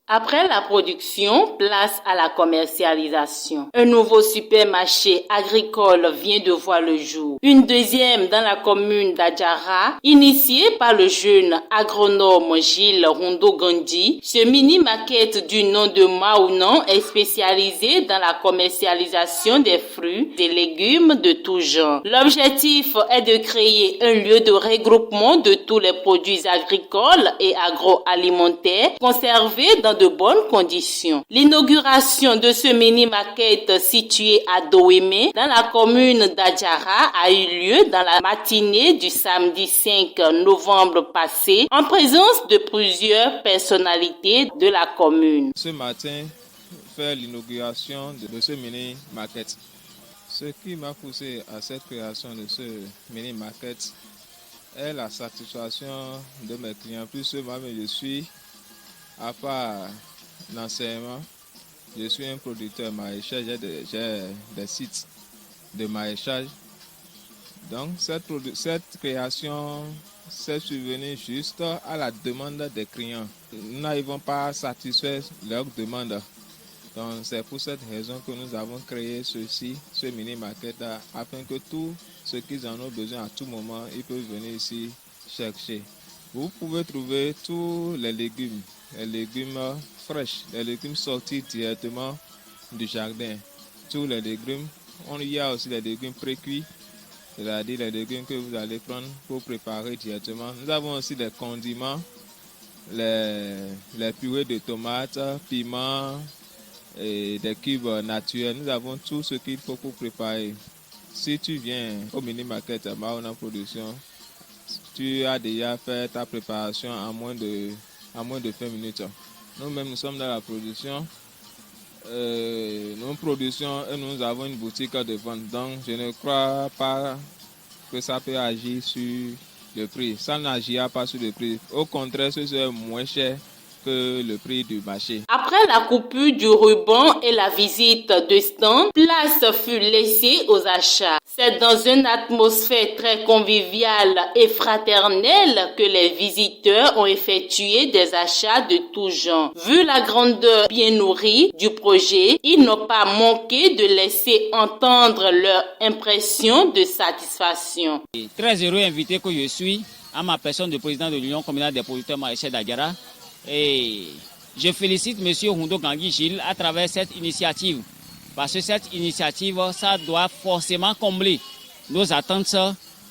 Après la production, place à la commercialisation. Un nouveau supermarché agricole vient de voir le jour. Une deuxième dans la commune d'Adjara, initiée par le jeune agronome Gilles Rondo-Gandhi. Ce mini-market du nom de Maounan est spécialisé dans la commercialisation des fruits et légumes de tout genre. L'objectif est de créer un lieu de regroupement de tous les produits agricoles et agroalimentaires conservés dans de bonnes conditions. L'inauguration de ce mini-market situé à Doémé, dans la commune d'Adjara, a eu lieu dans la matinée du samedi 5 novembre passé, en présence de plusieurs personnalités de la commune. Ce matin, faire l'inauguration de ce mini-market. Ce qui m'a poussé à cette création de ce mini-market est la satisfaction de mes clients. Plus moi-même, je suis, à part l'enseignement, je suis un producteur maraîcher, j'ai des sites de maraîchage. Donc cette création s'est survenue juste à la demande des clients. Nous n'arrivons pas à satisfaire leurs demandes. Donc c'est pour cette raison que nous avons créé ce mini-market afin que tous ceux qui en ont besoin à tout moment, ils peuvent venir ici chercher. Vous pouvez trouver tous les légumes fraîches, les légumes sortis directement du jardin. Tous les légumes, il y a aussi les légumes pré-cuits, c'est-à-dire les légumes que vous allez prendre pour préparer directement. Nous avons aussi des condiments, les purées de tomates, piments, et des cubes naturels. Nous avons tout ce qu'il faut pour préparer. Si tu viens au mini-market Maounan Production, tu as déjà fait ta préparation en moins de 20 minutes. Nous-mêmes, nous sommes dans la production. Nous produisons et nous avons une boutique de vente. Donc, je ne crois pas que ça peut agir sur le prix. Ça n'agira pas sur le prix. Au contraire, ce serait moins cher que le prix du marché. Après la coupure du ruban et la visite de stand, place fut laissée aux achats. C'est dans une atmosphère très conviviale et fraternelle que les visiteurs ont effectué des achats de tout genre. Vu la grandeur bien nourrie du projet, ils n'ont pas manqué de laisser entendre leur impression de satisfaction. Très heureux invité que je suis à ma personne de président de l'Union communale des producteurs maraîchers d'Adjara. Et je félicite M. Rondo-Gandhi Gilles à travers cette initiative. Parce que cette initiative, ça doit forcément combler nos attentes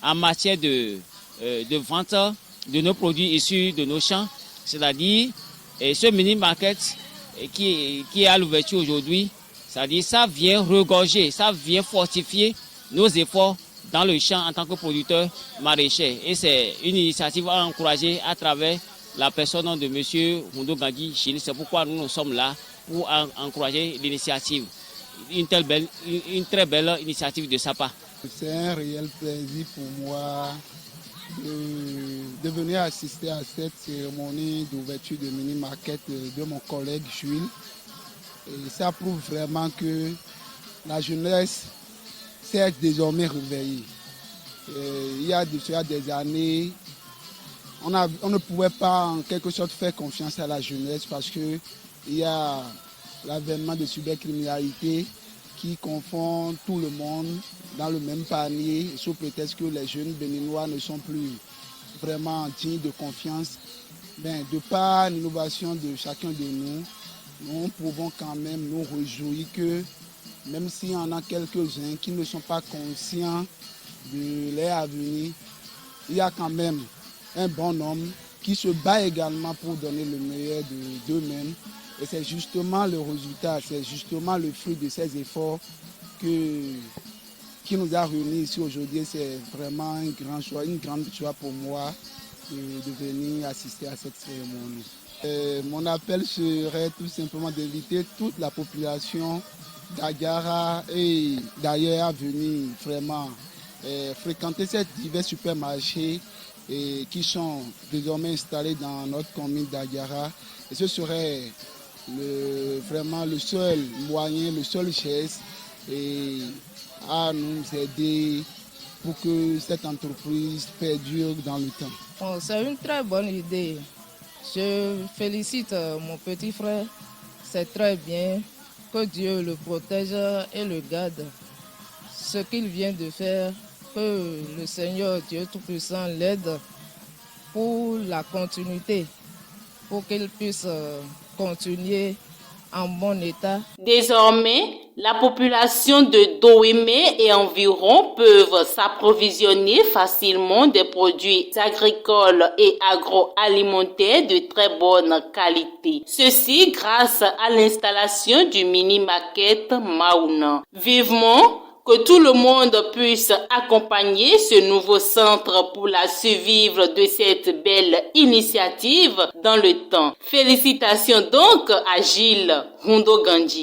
en matière de vente de nos produits issus de nos champs. C'est-à-dire, ce mini-market qui est à l'ouverture aujourd'hui, c'est-à-dire ça vient regorger, ça vient fortifier nos efforts dans le champ en tant que producteur maraîcher. Et c'est une initiative à encourager à travers la personne de M. Rondo-Gandhi Gilles. C'est pourquoi nous sommes là pour encourager l'initiative. Une très belle initiative de sa part. C'est un réel plaisir pour moi de venir assister à cette cérémonie d'ouverture de mini-market de mon collègue Jules. Et ça prouve vraiment que la jeunesse s'est désormais réveillée. Il y a déjà des années, on ne pouvait pas en quelque sorte faire confiance à la jeunesse parce qu'il y a l'avènement de cybercriminalité qui confond tout le monde dans le même panier, sous prétexte que les jeunes béninois ne sont plus vraiment dignes de confiance. De par l'innovation de chacun de nous, nous pouvons quand même nous réjouir que même s'il y en a quelques-uns qui ne sont pas conscients de leur avenir, il y a quand même un bon homme qui se bat également pour donner le meilleur d'eux-mêmes. Et c'est justement le résultat, c'est justement le fruit de ces efforts qui nous a réunis ici aujourd'hui. C'est vraiment une grande joie pour moi de venir assister à cette cérémonie. Mon appel serait tout simplement d'inviter toute la population d'Adjara et d'ailleurs à venir vraiment fréquenter ces divers supermarchés qui sont désormais installés dans notre commune d'Adjara. Et ce serait vraiment le seul moyen, le seul geste à nous aider pour que cette entreprise perdure dans le temps. C'est une très bonne idée. Je félicite mon petit frère, c'est très bien, que Dieu le protège et le garde. Ce qu'il vient de faire, que le Seigneur Dieu Tout-Puissant l'aide pour la continuité, pour qu'il puisse continuer en bon état. Désormais, la population de Doémé et environ peuvent s'approvisionner facilement des produits agricoles et agroalimentaires de très bonne qualité. Ceci grâce à l'installation du mini-market Mauna. Vivement que tout le monde puisse accompagner ce nouveau centre pour la survivre de cette belle initiative dans le temps. Félicitations donc à Gilles Hundogandji.